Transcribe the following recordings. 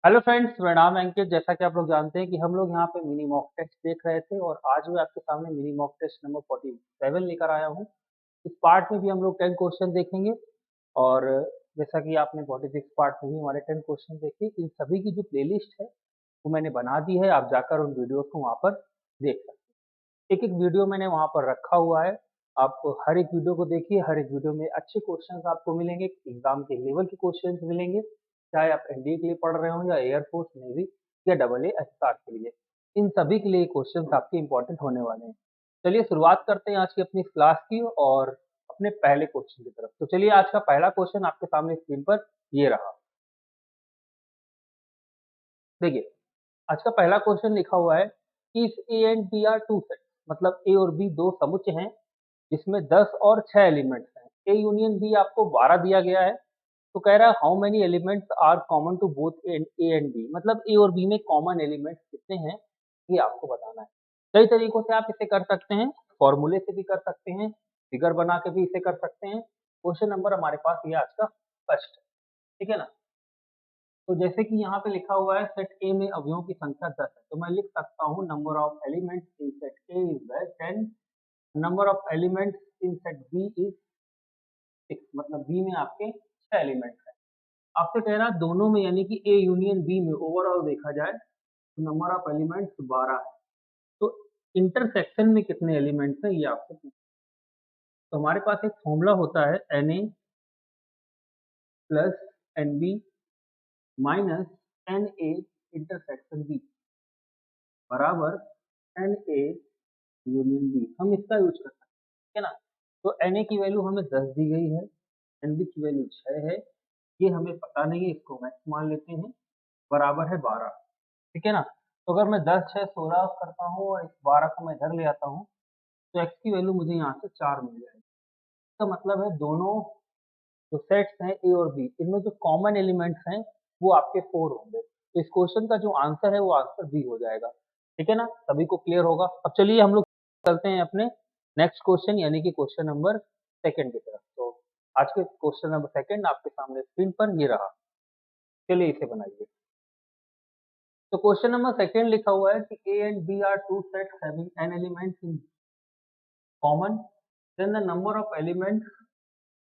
Hello friends, मेरा नाम है अंकित। जैसा कि आप लोग जानते हैं कि हम लोग यहाँ पे मिनी मॉक टेस्ट देख रहे थे और आज मैं आपके सामने मिनी मॉक टेस्ट नंबर 47 लेकर आया हूँ। इस पार्ट में भी हम लोग 10 क्वेश्चन देखेंगे और जैसा कि आपने 46 पार्ट में भी हमारे 10 क्वेश्चन देखे, इन सभी की जो प्लेलिस्ट है वो मैंने बना दी है। आप जाकर उन वीडियोस को वहाँ पर देख सकते हैं। एक-एक वीडियो मैंने वहाँ पर रखा हुआ है। आप हर एक वीडियो को देखिए, हर एक वीडियो में अच्छे क्वेश्चंस आपको मिलेंगे, एग्ज़ाम के लेवल के क्वेश्चंस मिलेंगे, चाहे आप एनडीए के लिए पढ़ रहे हों या एयरफोर्स, नेवी या डबल ए एसएसआर के लिए। इन सभी के लिए क्वेश्चंस आपके इम्पोर्टेंट होने वाले हैं। चलिए शुरुआत करते हैं आज की अपनी इस क्लास की और अपने पहले क्वेश्चन की तरफ। तो चलिए आज का पहला क्वेश्चन आपके सामने स्क्रीन पर ये रहा। देखिए, आज का पहला क्वेश्चन लिखा हुआ है, if A and B are two sets, मतलब ए और बी दो समुच्चय हैं जिसमें 10 और 6 एलिमेंट्स हैं। ए यूनियन बी आपको 12 दिया गया है। तो कह रहा है how many elements are common to both A and B, मतलब ए और बी में कॉमन एलिमेंट्स कितने हैं ये आपको बताना है। कई तरीकों से आप इसे कर सकते हैं, फॉर्मूले से भी कर सकते हैं, फिगर बना के भी इसे कर सकते हैं। क्वेश्चन नंबर हमारे पास ये आज का फर्स्ट है, ठीक है ना। तो जैसे कि यहाँ पे लिखा हुआ है सेट ए में अवयवों की संख्या 10 है, तो मैं लिख सकता हूँ number of elements in set A is 10, number of elements in set B is 6, मतलब बी में आपके 6 एलिमेंट्स हैं। आपसे कह रहा है दोनों में, यानी कि ए यूनियन बी में ओवरऑल देखा जाए तो नंबर ऑफ एलिमेंट्स 12 है। तो इंटरसेक्शन में कितने एलिमेंट्स हैं ये आपसे पूछा। तो हमारे पास एक फॉर्मूला होता है Na plus Nb minus Na intersection B बराबर Na यूनियन बी। हम इसका यूज कर सकते हैं, ठीक है ना। तो Na की वैल्यू हमें 10 दी गई है, Nb की वैल्यू 6 है, ये हमें पता नहीं है, इसको मैक्स मान लेते हैं, बराबर है 12, ठीक है ना। तो अगर मैं 10, 6, 16 करता हूँ और इस 12 को मैं इधर ले आता हूँ तो x की वैल्यू मुझे यहाँ से 4 मिल जाएगी। इसका मतलब है दोनों जो सेट्स हैं ए और बी, इनमें जो कॉमन एलिमेंट्स हैं वो आपके 4 होंगे। तो इस क्वेश्चन का जो आंसर है वो आंसर बी हो जाएगा, ठीक है ना। सभी को क्लियर होगा। अब चलिए हम लोग चलते हैं अपने नेक्स्ट क्वेश्चन यानी कि क्वेश्चन नंबर सेकंड की तरफ। तो आज के क्वेश्चन नंबर सेकंड आपके सामने स्क्रीन पर ये रहा। चलिए इसे बनाइए। तो क्वेश्चन नंबर सेकंड लिखा हुआ है कि A and B are two sets having n elements in common, then the number of elements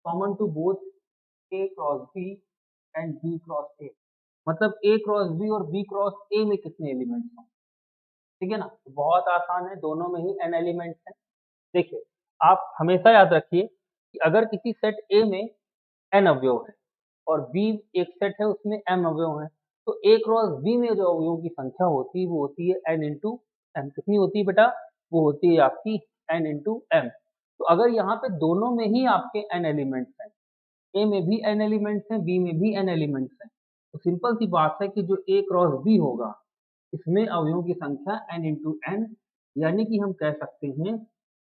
common to both A cross B and B cross A, मतलब ए क्रॉस बी और B cross A में कितने elements हों, ठीक है ना। तो बहुत आसान है, दोनों में ही एन एलिमेंट्स हैं। देखिए, आप हमेशा याद रखिए कि अगर किसी सेट ए में एन अवयव है और बी एक सेट है उसमें एम अवयव है, तो ए क्रॉस बी में जो अवयवों की संख्या होती है वो होती है एन इंटू एम। कितनी होती है बेटा? वो होती है आपकी एन इंटू एम। तो अगर यहाँ पे दोनों में ही आपके एन एलिमेंट्स हैं, ए में भी एन एलिमेंट्स हैं, बी में भी एन एलिमेंट्स हैं, तो सिंपल सी बात है कि जो ए क्रॉस बी होगा इसमें अवयवों की संख्या n इंटू एन, यानी कि हम कह सकते हैं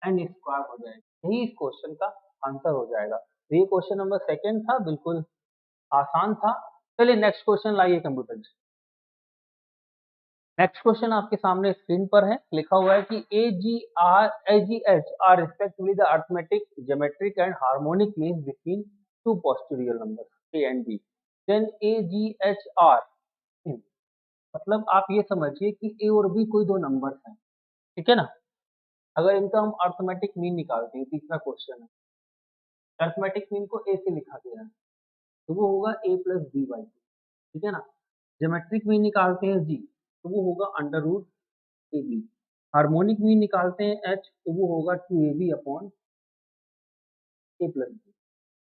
एन स्क्वायर हो जाएगा। यही इस क्वेश्चन का आंसर हो जाएगा। तो ये क्वेश्चन नंबर सेकंड था, बिल्कुल आसान था। चलिए नेक्स्ट क्वेश्चन लाइए कंप्यूटर जी। नेक्स्ट क्वेश्चन आपके सामने स्क्रीन पर है, लिखा हुआ है कि A G H R respectively the arithmetic, geometric and harmonic means between two posterior numbers A and B, then A G H R, मतलब आप ये समझिए कि ए और बी कोई दो नंबर्स हैं, ठीक है ना। अगर इनका हम अरिथमेटिक मीन निकालते हैं, तीसरा क्वेश्चन है, अरिथमेटिक मीन को ए से लिखा गया है, तो वो होगा ए प्लस बी बाई टू, ठीक है ना। ज्योमेट्रिक मीन निकालते हैं जी, तो वो होगा under root A B. Harmonic mean निकालते हैं एच, तो वो होगा two A B upon A plus B.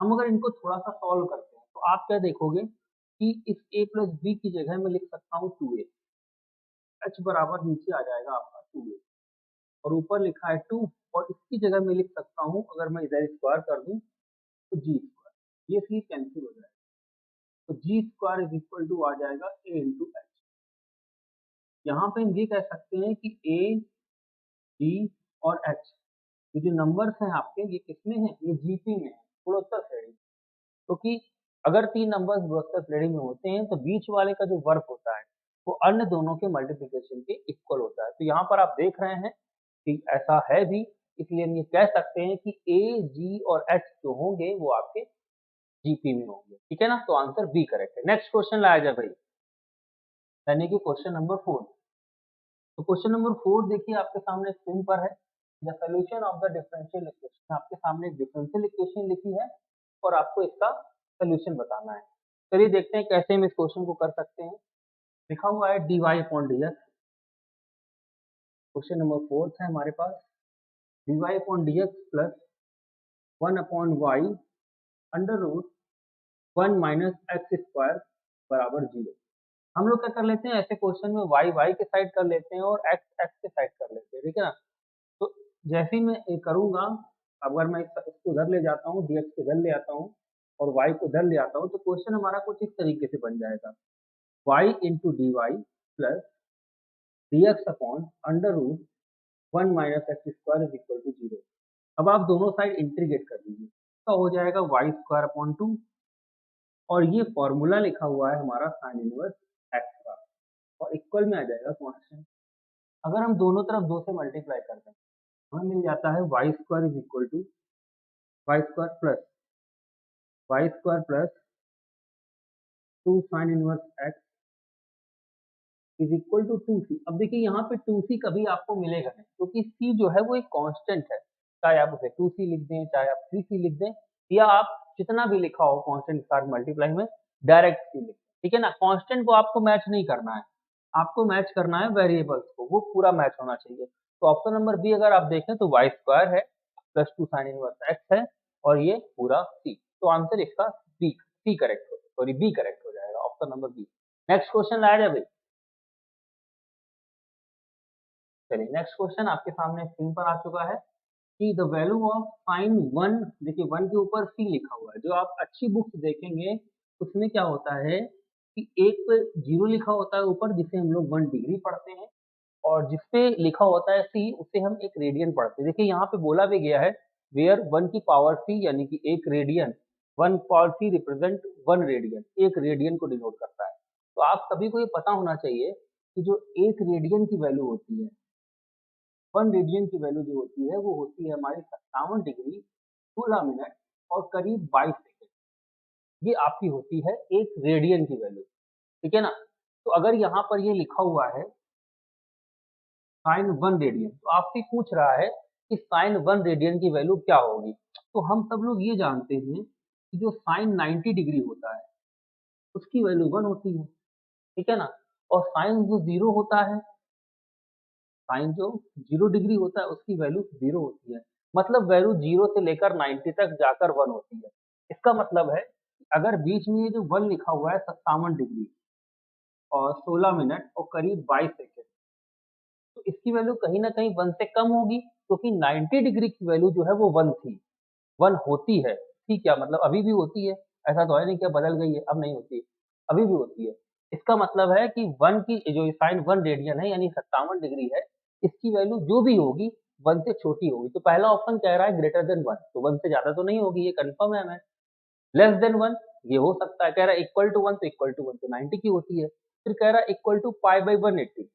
हम अगर इनको थोड़ा सा सॉल्व करते हैं तो आप क्या देखोगे कि इस ए प्लस बी की जगह मैं लिख सकता हूँ टू ए, एच बराबर नीचे आ जाएगा आपका टू ए, और ऊपर लिखा है टू, और इसकी जगह मैं लिख सकता हूँ, अगर मैं इधर स्क्वायर कर दूँ तो जी स्क्वायर, ये सी कैंसिल हो जाएगा, तो जी स्क्वायर इज इक्वल टू आ जाएगा ए इंटू एच। यहाँ पे हम ये कह सकते हैं कि ए, डी और एच, ये जो नंबर्स हैं आपके, ये किसमें हैं? ये जीपी में है, गुणोत्तर श्रेणी। क्योंकि अगर तीन नंबर्स गुणोत्तर श्रेणी में होते हैं तो बीच वाले का जो वर्ग होता है वो अन्य दोनों के मल्टीप्लिकेशन के इक्वल होता है। तो यहाँ पर आप देख रहे हैं कि ऐसा है भी, इसलिए हम ये कह सकते हैं कि ए, जी और एच जो होंगे वो आपके जीपी में होंगे, ठीक है ना। तो आंसर बी करेक्ट है। नेक्स्ट क्वेश्चन लाया जाए भाई। यानी कि क्वेश्चन नंबर 4। तो क्वेश्चन नंबर 4 देखिए आपके सामने स्क्रीन पर है। The solution of the differential equation, आपके सामने एक डिफरेंशियल इक्वेशन लिखी है और आपको इसका सॉल्यूशन बताना है। चलिए देखते हैं कैसे हम इस क्वेश्चन को कर सकते हैं। लिखा हुआ है dy upon dx, question number 4 है हमारे पास। dy upon dx plus 1 upon y under root 1 minus x square बराबर 0। हम लोग क्या कर लेते हैं, ऐसे क्वेश्चन में y के साइड कर लेते हैं और x के साइड कर लेते हैं, ठीक है ना। तो जैसे ही मैं ये करूंगा, अगर मैं इसको इधर ले जाता हूँ, dx को इधर ले आता हूँ और y को इधर ले आता हूँ, तो क्वेश्चन हमारा कुछ इस तरीके से बन जाएगा। y into D Y plus D X upon under root 1 minus x square is equal to 0। अब आप दोनों साइड इंटीग्रेट कर दीजिए, तो हो जाएगा वाई स्क्वायर अपॉन 2 और ये फॉर्मूला लिखा हुआ है हमारा साइन इनवर्स एक्स का और इक्वल में आ जाएगा कांस्टेंट। अगर हम दोनों तरफ 2 से मल्टीप्लाई करते हैं, हमें मिल जाता है Y square is equal to Y square plus 2 sine inverse x is equal to 2c। अब देखिए यहाँ पे 2c कभी आपको मिलेगा नहीं, क्योंकि c जो है वो एक कांस्टेंट है। चाहे आप उसे 2c लिख दें, चाहे आप 3c लिख दें, या आप जितना भी लिखा हो कांस्टेंट के साथ मल्टीप्लाई में डायरेक्ट c लिख दें, ठीक है ना। कांस्टेंट को आपको मैच नहीं करना है, आपको मैच करना है वेरिएबल्स को, वो पूरा मैच होना चाहिए। तो ऑप्शन नंबर बी अगर आप देखें तो वाई स्क्वायर है प्लस 2 साइन इनवर्स एक्स है और ये पूरा c। तो आंसर इसका बी करेक्ट हो जाएगा, option number B. Next question लाया जाए भाई। चलिए नेक्स्ट क्वेश्चन आपके सामने स्क्रीन पर आ चुका है कि द वैल्यू ऑफ साइन 1, देखिए 1 के ऊपर c लिखा हुआ है। जो आप अच्छी बुक्स देखेंगे उसमें क्या होता है कि एक पे 0 लिखा होता है ऊपर, जिसे हम लोग 1 डिग्री पढ़ते हैं, और जिसपे लिखा होता है c उसे हम एक रेडियन पढ़ते हैं। देखिए यहाँ पे बोला भी गया है वेयर 1 की पावर c यानी कि एक radian, 1 power c represent 1 radian, एक रेडियन को डिनोट करता है। तो आप सभी को ये पता होना चाहिए कि जो एक रेडियन की वैल्यू होती है, 1 रेडियन की वैल्यू जो होती है वो होती है हमारी 57 डिग्री 16 मिनट और करीब 22 सेकेंड। ये आपकी होती है एक रेडियन की वैल्यू, ठीक है ना। तो अगर यहाँ पर ये लिखा हुआ है साइन 1 रेडियन, तो आपसे पूछ रहा है कि साइन 1 रेडियन की वैल्यू क्या होगी। तो हम सब लोग ये जानते हैं कि जो साइन 90 डिग्री होता है उसकी वैल्यू 1 होती है, ठीक है ना। और साइन जो 0 होता है, साइन जो 0 डिग्री होता है उसकी वैल्यू 0 होती है। मतलब वैल्यू 0 से लेकर 90 तक जाकर 1 होती है। इसका मतलब है अगर बीच में ये जो 1 लिखा हुआ है 57 डिग्री और 16 मिनट और करीब 22 सेकेंड, तो इसकी वैल्यू कहीं न कहीं 1 से कम होगी, क्योंकि 90 डिग्री की वैल्यू जो है वो 1 थी, 1 होती है। ठीक क्या मतलब अभी भी होती है, ऐसा तो है नहीं कि अब बदल गई है, अब नहीं होती है, अभी भी होती है। इसका मतलब है कि 1 की जो साइन 1 रेडियन है यानी 57 डिग्री है, इसकी वैल्यू जो भी होगी 1 से छोटी होगी। तो पहला ऑप्शन कह रहा है ग्रेटर देन 1, तो 1 से ज़्यादा तो नहीं होगी, ये कन्फर्म है हमें। लेस देन 1 ये हो सकता है, कह रहा है इक्वल टू 1, तो इक्वल टू 1 तो 90 की होती है। फिर कह रहा है इक्वल टू पाई बाई 180,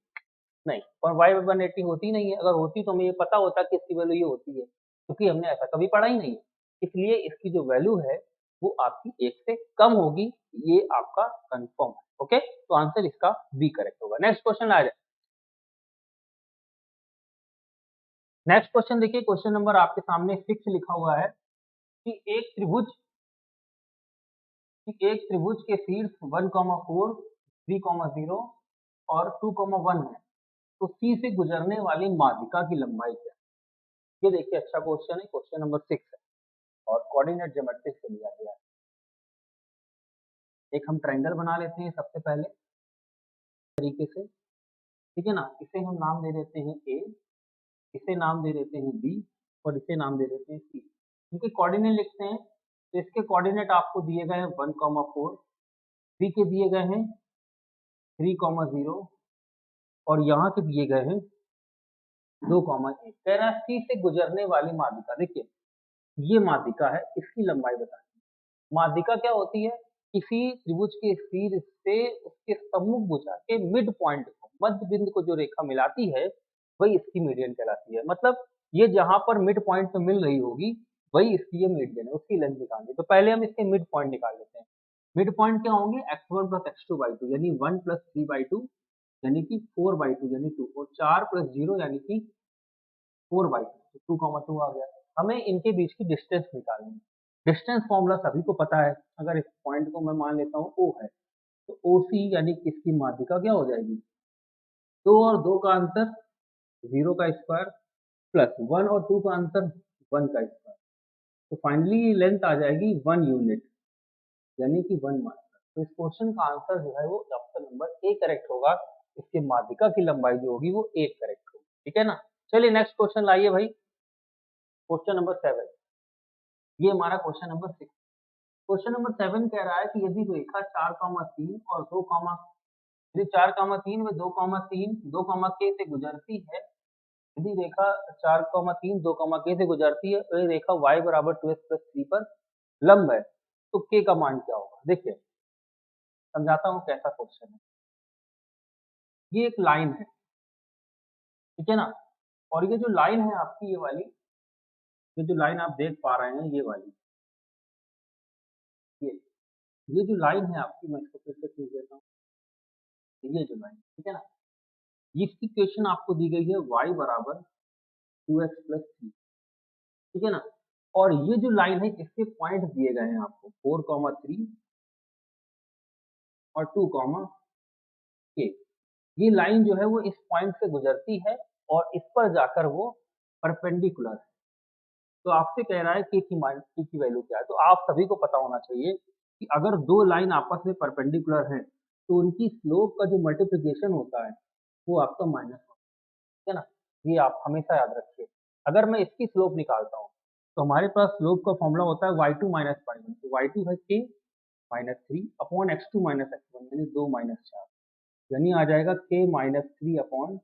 नहीं, और y 180 होती नहीं है। अगर होती तो हमें ये पता होता कि इसकी वैल्यू ये होती है, क्योंकि हमने ऐसा कभी पढ़ा ही नहीं है। इसलिए इसकी जो वैल्यू है वो आपकी 1 से कम होगी, ये आपका कंफर्म है। ओके, तो आंसर इसका बी करेक्ट होगा। नेक्स्ट क्वेश्चन आ जाए। नेक्स्ट क्वेश्चन देखिए, क्वेश्चन नंबर आपके सामने 6 लिखा हुआ है कि एक त्रिभुज के शीर्ष 1, 4, 3, 0 और 2, 1 है। तो C से गुजरने वाली माध्यिका की लंबाई क्या है? ये देखिए अच्छा क्वेश्चन है, क्वेश्चन नंबर 6 है और कोऑर्डिनेट ज्योमेट्री से लिया गया है। एक हम ट्रायंगल बना लेते हैं सबसे पहले तरीके से, ठीक है ना। इसे हम नाम दे देते हैं ए, इसे नाम दे देते हैं बी और इसे नाम दे देते हैं सी। इनके कोऑर्डिनेट लिखते हैं, तो इसके कोऑर्डिनेट आपको दिए गए हैं 1, 4, बी के दिए गए हैं 3, 0 और यहाँ के दिए गए हैं 2, 1। कह रहा है सी से गुजरने वाली माध्यिका, देखिए ये माध्यिका है, इसकी लंबाई बतानी है। माध्यिका क्या होती है? किसी त्रिभुज के शीर्ष से उसके सम्मुख भुजा के मिड पॉइंट को, मध्य बिंदु को जो रेखा मिलाती है वही इसकी मीडियन कहलाती है। मतलब ये जहां पर मिड पॉइंट पे मिल रही होगी वही इसकी ये मीडियन है, उसकी लेंथ निकालनी है। तो पहले हम इसके मिड पॉइंट निकाल लेते हैं। मिड पॉइंट क्या होंगे x1 plus x2 by two यानी 1 प्लस 3 बाई टू यानी कि 4 बाई टू यानी 2 और 4 प्लस 0 यानी कि 4 बाई टू, 2,2 आ गया। हमें इनके बीच की डिस्टेंस निकालनी है। डिस्टेंस फॉर्मूला सभी को पता है। अगर इस पॉइंट को मैं मान लेता हूँ O है तो OC यानी कि इसकी माध्यिका क्या हो जाएगी, 2 और 2 का अंतर 0 का स्क्वायर प्लस 1 और 2 का अंतर 1 का स्क्वायर, तो फाइनली लेंथ आ जाएगी 1 यूनिट यानी कि 1 माइक्रोन। तो इस क्वेश्चन का आंसर जो है वो ऑप्शन नंबर ए करेक्ट होगा। इसके माध्यिका की लंबाई जो होगी वो 1 करेक्ट होगी। ठीक है ना। चलिए नेक्स्ट क्वेश्चन लाइए भाई, क्वेश्चन नंबर 7। ये हमारा क्वेश्चन नंबर 6। क्वेश्चन नंबर 7 कह रहा है कि यदि रेखा 4,3 और 2, यदि 4,3 व 2,3 2, के से गुजरती है, यदि रेखा 4,3 2, के से गुजरती है और ये रेखा y बराबर 2x+3 पर लंब है, तो k का मान क्या होगा। देखिए समझाता हूँ कैसा क्वेश्चन है। ये एक लाइन है, ठीक है ना, और ये जो लाइन है आपकी ये वाली, ये जो लाइन आप देख पा रहे हैं ये वाली, ये ये जो लाइन है आपकी, मैं इसको फिर से खींच देता हूँ। ये जो लाइन, ठीक है ना, इसकी इक्वेशन आपको दी गई है y बराबर 2x+3, ठीक है ना, और ये जो लाइन है इसके पॉइंट दिए गए हैं आपको 4,3 और 2, k। ये लाइन जो है वो इस पॉइंट से गुजरती है और इस पर जाकर वो परपेंडिकुलर है। तो आपसे कह रहा है k की वैल्यू क्या है। तो आप सभी को पता होना चाहिए कि अगर दो लाइन आपस में परपेंडिकुलर हैं तो उनकी स्लोप का जो मल्टीप्लिकेशन होता है वो आपका माइनस होता है ना। ये आप हमेशा याद रखिए। अगर मैं इसकी स्लोप निकालता हूँ तो हमारे पास स्लोप का फॉर्मूला होता है y2 माइनस y1, तो y2 है k minus three upon x2 minus x1 यानी 2 माइनस 4, यानी आ जाएगा k minus three upon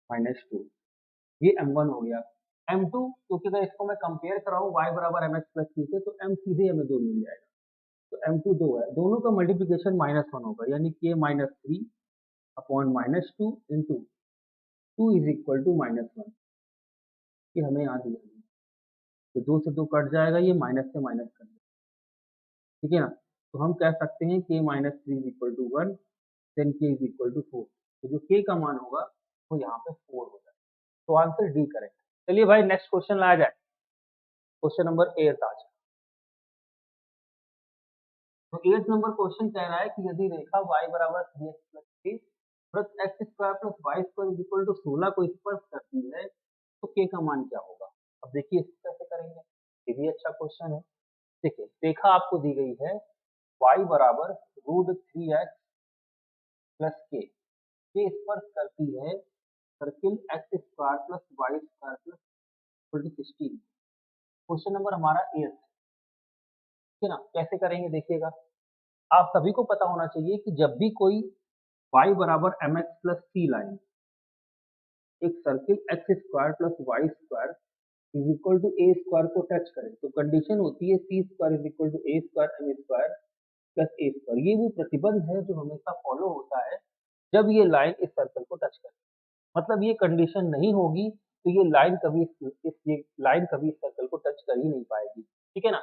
minus 2। ये m1 हो गया। m2 क्योंकि अगर इसको मैं कंपेयर कराऊँ y बराबर mx प्लस थ्री से तो m सीधे हमें 2 मिल जाएगा। तो m2 2 है, दोनों का मल्टीप्लिकेशन -1 होगा यानी k minus three upon minus 2 into 2 is equal to -1। ये हमें यहाँ दिया है। तो 2 से 2 कट जाएगा, ये माइनस से माइनस कट जाएगा, ठीक है ना। तो हम कह सकते हैं k minus three is equal to 1 then k is equal to 4। तो जो k का मान होगा वो यहाँ पे 4 हो जाएगा। तो आंसर डी करेक्ट। चलिए भाई नेक्स्ट क्वेश्चन लाया जाए, क्वेश्चन नंबर 8 आज। तो 8 नंबर क्वेश्चन कह रहा है कि यदि रेखा y बराबर 3x प्लस के वृत्त x square plus Y square is equal to 16 को स्पर्श करती है तो k का मान क्या होगा। अब देखिए इसको कैसे करेंगे, ये भी अच्छा क्वेश्चन है। देखिए रेखा आपको दी गई है y बराबर √3x प्लस के स्पर्श करती है circle x square plus Y square plus equal to 16। Question number हमारा 8, ठीक है ना। कैसे करेंगे देखिएगा, आप सभी को पता होना चाहिए कि जब भी कोई y बराबर mx प्लस c लाइन एक circle x square plus Y square is equal to a square को टच करे तो कंडीशन होती है c square is equal to a square m square plus a square. ये वो प्रतिबंध है जो हमेशा फॉलो होता है जब ये लाइन इस सर्कल को टच करे। मतलब ये कंडीशन नहीं होगी तो ये लाइन कभी ये लाइन कभी इस सर्कल को टच कर ही नहीं पाएगी, ठीक है ना।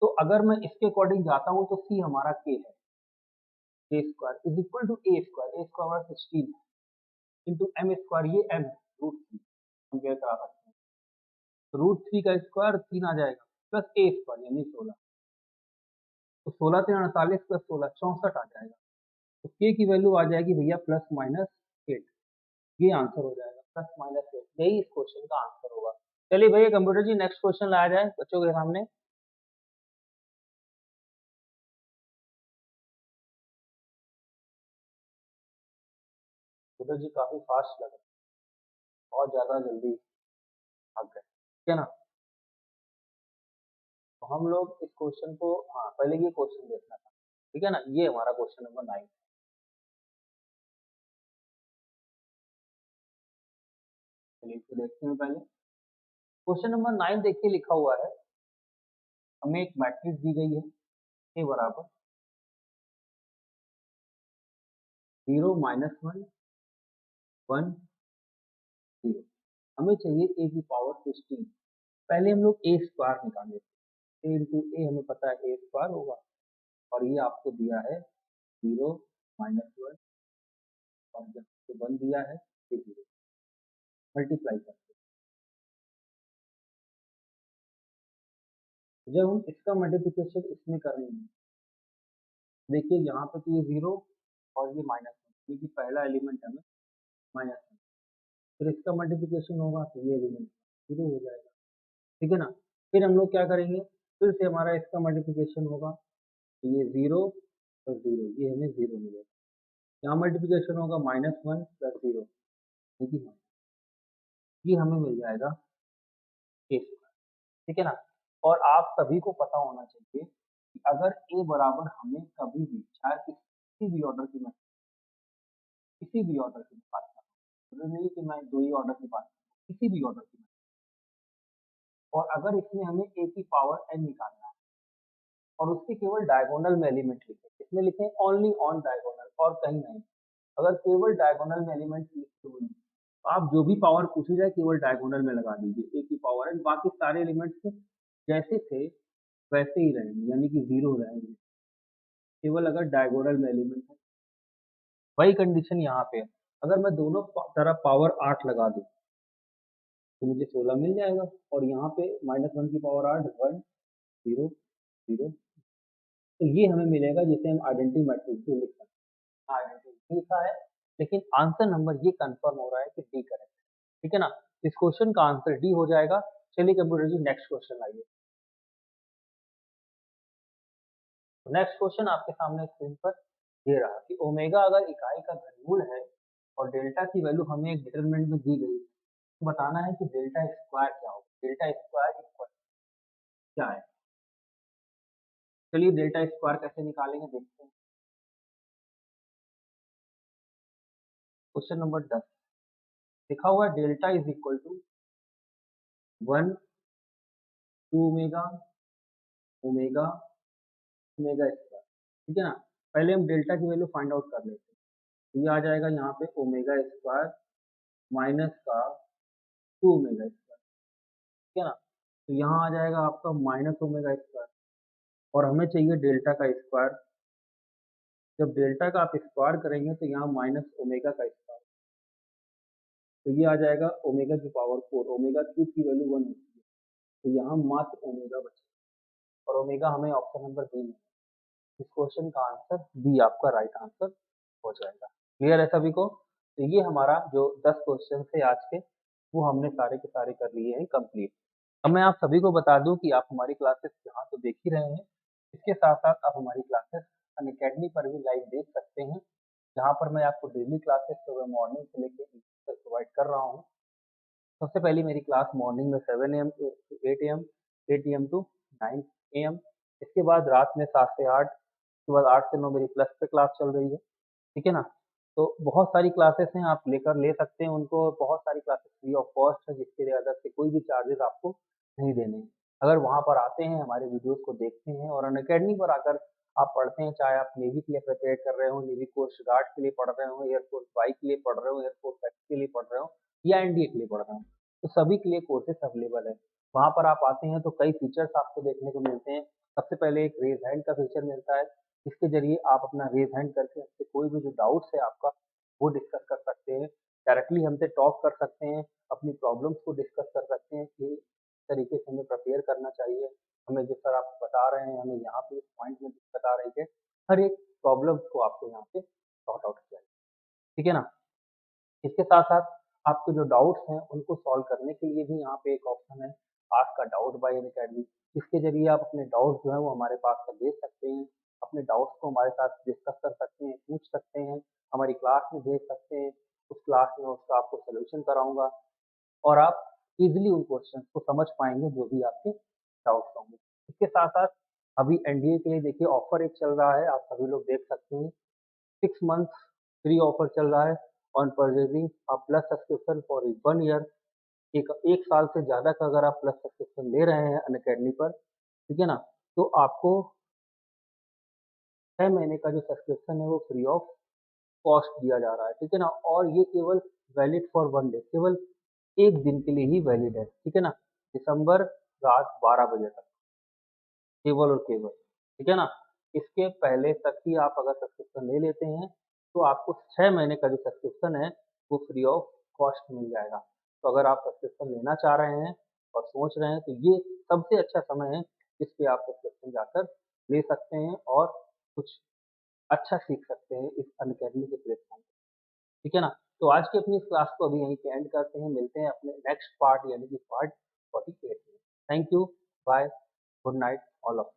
तो अगर मैं इसके अकॉर्डिंग जाता हूँ तो सी हमारा के है, a square is equal to a square 16 into m square, ये एम है √3, हम क्या करा सकते हैं, √3 का स्क्वायर 3 आ जाएगा प्लस ए स्क्वायर यानी 16, तो 16 से 48 प्लस 16 64 आ जाएगा। तो के की वैल्यू आ जाएगी भैया प्लस माइनस 8। ये आंसर हो जाएगा प्लस माइनस 8, यही इस क्वेश्चन का आंसर होगा। चलिए भैया कंप्यूटर जी नेक्स्ट क्वेश्चन लाया जाए बच्चों के सामने। कंप्यूटर जी काफी फास्ट लग रहा है, बहुत ज्यादा जल्दी भाग गए, ठीक है ना। तो हम लोग इस क्वेश्चन को, हाँ पहले ये क्वेश्चन देखना था, ठीक है ना। ये हमारा क्वेश्चन नंबर 9। चलिए इसको देखते हैं पहले। क्वेश्चन नंबर 9 देखिए लिखा हुआ है, हमें एक मैट्रिक्स दी गई है ए बराबर 0 माइनस 1 1 0। हमें चाहिए ए की पावर 16। पहले हम लोग ए स्क्वायर निकालेंगे, ए इंटू ए हमें पता है ए स्क्वायर होगा, और ये आपको दिया है 0 -1, और जब तो 1 दिया है ये 0 मल्टीप्लाई करते हैं। जब हम इसका मल्टीप्लिकेशन इसमें करेंगे, देखिए यहाँ पे तो ये 0 और ये -1, क्योंकि पहला एलिमेंट है -1, फिर इसका मल्टीप्लिकेशन होगा तो ये एलिमेंट 0 हो जाएगा, ठीक है ना। फिर हम लोग क्या करेंगे, फिर से हमारा इसका मल्टीप्लिकेशन होगा तो ये 0 और 0, ये हमें 0 मिलेगा। यहाँ मल्टीप्लिकेशन होगा -1 + 0, देखिए ये हमें मिल जाएगा a स्क्वायर, ठीक है ना। और आप सभी को पता होना चाहिए कि अगर a बराबर हमें कभी भी, चाहे किसी भी ऑर्डर की मैं किसी भी ऑर्डर की बात कर रहा हूँ, जरूरी नहीं कि मैं 2 ही ऑर्डर की बात कर रहा हूँ, किसी भी ऑर्डर की, और अगर इसमें हमें a की पावर n निकालना है और उसके केवल डायगोनल में एलिमेंट लिखे, इसमें लिखें ओनली ऑन डायगोनल और कहीं नहीं, अगर केवल डायगोनल में एलिमेंट लिखे हुए हैं तो आप जो भी पावर पूछी जाए केवल डायगोनल में लगा दीजिए, a की पावर n, बाकी सारे एलिमेंट्स जैसे थे वैसे ही रहेंगे, यानी कि 0 रहेंगे, केवल अगर डायगोनल में एलिमेंट है। वही कंडीशन यहाँ पे है, अगर मैं दोनों तरफ पावर 8 लगा दूं तो मुझे 16 मिल जाएगा, और यहाँ पे -1 की पावर 8, 1 0 0, तो ये हमें मिलेगा जिसे हम आइडेंटिटी मैट्रिक्स से लिख सकते हैं। आइडेंटिटी लिखा है, लेकिन आंसर नंबर ये कंफर्म हो रहा है कि डी करेक्ट है, ठीक है ना। इस क्वेश्चन का आंसर डी हो जाएगा। चलिए कंप्यूटर जी नेक्स्ट क्वेश्चन लाइए। नेक्स्ट क्वेश्चन आपके सामने स्क्रीन पर ये रहा कि ओमेगा अगर इकाई का घनमूल है और डेल्टा की वैल्यू हमें एक डिटरमिनेंट में दी गई, तो बताना है कि डेल्टा स्क्वायर क्या होगा, डेल्टा स्क्वायर इक्वल क्या है। चलिए डेल्टा स्क्वायर कैसे निकालेंगे देखते हैं। क्वेश्चन नंबर 10 लिखा हुआ है delta is equal to 1 2 omega omega omega square, ठीक है ना। पहले हम डेल्टा की वैल्यू फाइंड आउट कर लेते हैं, तो ये आ जाएगा यहाँ पे ओमेगा स्क्वायर माइनस का 2 ओमेगा स्क्वायर, ठीक है ना। तो यहाँ आ जाएगा आपका माइनस ओमेगा स्क्वायर, और हमें चाहिए डेल्टा का स्क्वायर। जब डेल्टा का आप स्क्वायर करेंगे तो यहाँ माइनस ओमेगा का स्क्वायर, तो ये आ जाएगा ओमेगा की पावर 4, ओमेगा क्यूब की वैल्यू 1 होती है, तो यहाँ मात्र ओमेगा बचेगा, और ओमेगा हमें ऑप्शन नंबर बी में, इस क्वेश्चन का आंसर बी आपका राइट आंसर हो जाएगा। क्लियर है सभी को। तो ये हमारा जो 10 क्वेश्चन थे आज के, वो हमने सारे के सारे कर लिए हैं कंप्लीट। अब मैं आप सभी को बता दूं कि आप हमारी क्लासेस यहाँ तो देख ही रहे हैं, इसके साथ साथ आप हमारी क्लासेस अनअकैडमी पर भी लाइव देख सकते हैं, जहाँ पर मैं आपको डेली क्लासेस सुबह मॉर्निंग से लेकर इवनिंग तक प्रोवाइड कर रहा हूँ। सबसे पहली मेरी क्लास मॉर्निंग में 7 AM to 8 AM, 8 AM to 9 AM, इसके बाद रात में 7 से 8, उसके बाद 8 से 9 मेरी प्लस पे क्लास चल रही है, ठीक है ना। तो बहुत सारी क्लासेस हैं, आप ले सकते हैं उनको, बहुत सारी क्लासेस फ्री ऑफ कॉस्ट है, जिसके लिए अलग से कोई भी चार्जेस आपको नहीं देने हैं। अगर वहाँ पर आते हैं, हमारे वीडियोस को देखते हैं और अनअकैडमी पर आकर आप पढ़ते हैं, चाहे आप नेवी के लिए प्रिपेयर कर रहे हो, नेवी कोस्ट गार्ड के लिए पढ़ रहे हो, एयरफोर्स वाई के लिए पढ़ रहे हो, एयरफोर्स एक्स के लिए पढ़ रहे हो, या एनडीए के लिए पढ़ रहे हो, तो सभी के लिए कोर्सेस अवेलेबल है। वहाँ पर आप आते हैं तो कई फीचर्स आपको देखने को मिलते हैं। सबसे पहले एक रेज हैंड का फीचर मिलता है, इसके ज़रिए आप अपना रेज़ हैंड करके हमसे कोई भी जो डाउट्स है आपका, वो डिस्कस कर सकते हैं। डायरेक्टली हमसे टॉक कर सकते हैं, अपनी प्रॉब्लम्स को डिस्कस कर सकते हैं कि इस तरीके से हमें प्रिपेयर करना चाहिए। हमें जो सर आप बता रहे हैं, हमें यहाँ पे इस पॉइंट में दिक्कत आ रही है, हर एक प्रॉब्लम्स को आपको यहाँ पे सॉर्ट आउट किया जाएगा, ठीक है ना। इसके साथ-साथ आपके जो डाउट्स हैं, उनको सॉल्व करने के लिए भी यहाँ पे एक ऑप्शन है, ask a doubt bye Unacademy. इसके ज़रिए आप अपने डाउट्स जो हैं, वो हमारे पास तक भेज सकते हैं, अपने डाउट्स को हमारे साथ डिस्कस कर सकते हैं, पूछ सकते हैं, हमारी क्लास में भेज सकते हैं, उस क्लास में उसका आपको सॉल्यूशन कराऊँगा, और आप ईज़िली उन क्वेश्चंस को समझ पाएँगे जो भी आपके डाउट्स होंगे। इसके साथ-साथ अभी एनडीए के लिए देखिए ऑफ़र एक चल रहा है, आप सभी लोग देख सकते हैं, 6 मंथ्स फ्री ऑफर चल रहा है on purchasing a plus subscription for 1 year. एक साल से ज़्यादा का अगर आप प्लस सब्सक्रिप्शन ले रहे हैं अनअकैडमी पर, ठीक है ना, तो आपको 6 महीने का जो सब्सक्रिप्शन है वो फ्री ऑफ कॉस्ट दिया जा रहा है, ठीक है ना। और ये केवल वैलिड फॉर 1 डे, केवल 1 दिन के लिए ही वैलिड है, ठीक है ना, दिसंबर रात 12 बजे तक। केवल और केवल, ठीक है ना? इसके पहले तक ही आप अगर सब्सक्रिप्शन ले लेते हैं, तो आपको 6 महीने का जो सब्सक्रिप्शन है, वो फ्री ऑफ कॉस्ट मिल जाएगा। तो अगर आप सब्सक्रिप्शन लेना चाह रहे हैं और सोच रहे हैं, तो ये सबसे अच्छा समय है, जिस पे आप सब्सक्रिप्शन जाकर ले सकते हैं और कुछ अच्छा सीख सकते हैं इस अनअकैडमी के प्लेटफ़ॉर्म पे, ठीक है ना? तो आज की अपनी इस क्लास को अभी यहीं पे एंड करते हैं, मिलते हैं अपने नेक्स्ट पार्ट यानी कि पार्ट 48 में। Thank you, bye, good night all of